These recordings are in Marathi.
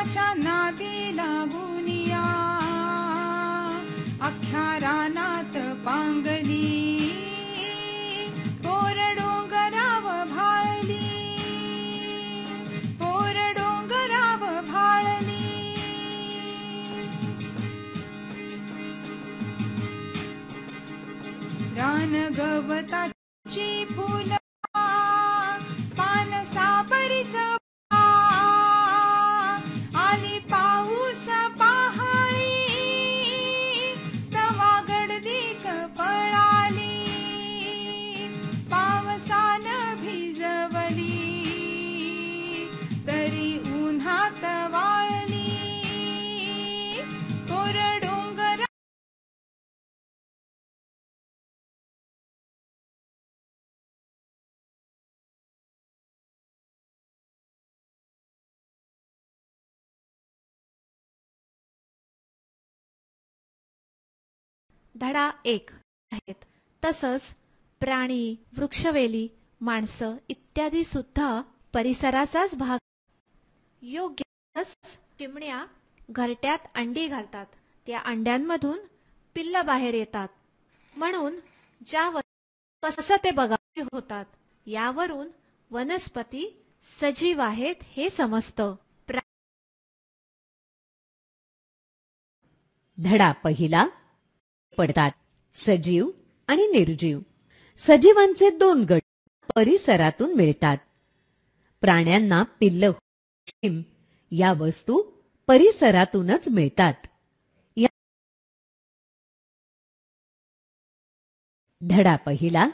नादाच्या नादी लागुनिया अख्ख्या रानात पांगली पोर डोंगराव भाळली पोर डोंगराव भाळली रान गवताची फुलं पान सापरीच आली पाऊस पहाळी तवा गडदीक पळाली पावसान भिजवली तरी उन्हात वाळली पोर डोंगर धडा 1 आहेत. तसंच प्राणी, वृक्षवेली, माणसं इत्यादी सुद्धा परिसराचाच भाग. योग्य. चिमण्या घरट्यात अंडी घालतात. त्या अंड्यांमधून पिल्लं बाहेर येतात. म्हणून कसं ते बघावे होतात. यावरून वनस्पती सजीव आहेत हे समजतं. धडा पहिला. पडतात सजीव आणि निर्जीव. सजीवांचे 2 गट परिसरातून मिळतात. प्राण्यांना पिल्ल या वस्तू परिसरातूनच मिळतात. धडा पहिला.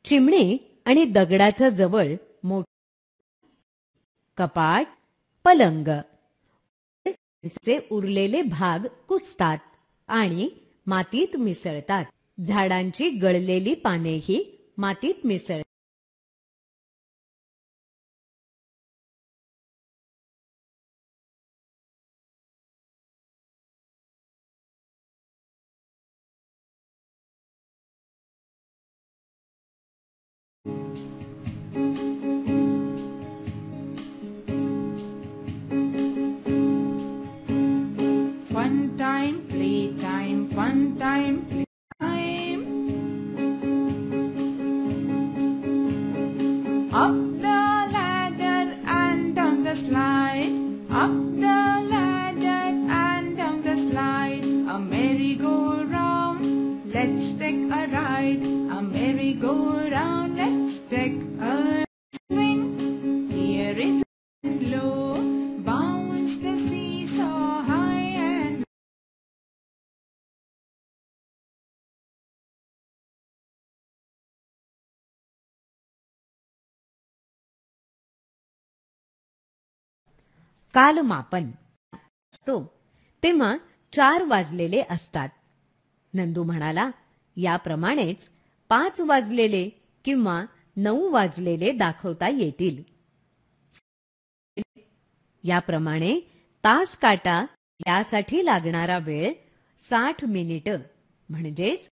चिमणे आणि दगडाच्या जवळ कपाट, पलंग चे उरलेले भाग कुचतात आणि मातीत मिसळतात. झाडांची गळलेली पानेही मातीत मिसळतात. Fun time, playtime, fun time, playtime. Up the ladder and down the slide. Up the ladder and down the slide. A merry-go-round, let's take a ride. A merry-go-round, let's take a swing. Here is low, bounce the seesaw high and कालमापन असतो तेव्हा 4 वाजलेले असतात. नंदू म्हणाला, याप्रमाणेच 5 वाजलेले किंवा 9 वाजलेले दाखवता येतील. याप्रमाणे तास काटा यासाठी लागणारा वेळ 60 मिनिटं म्हणजेच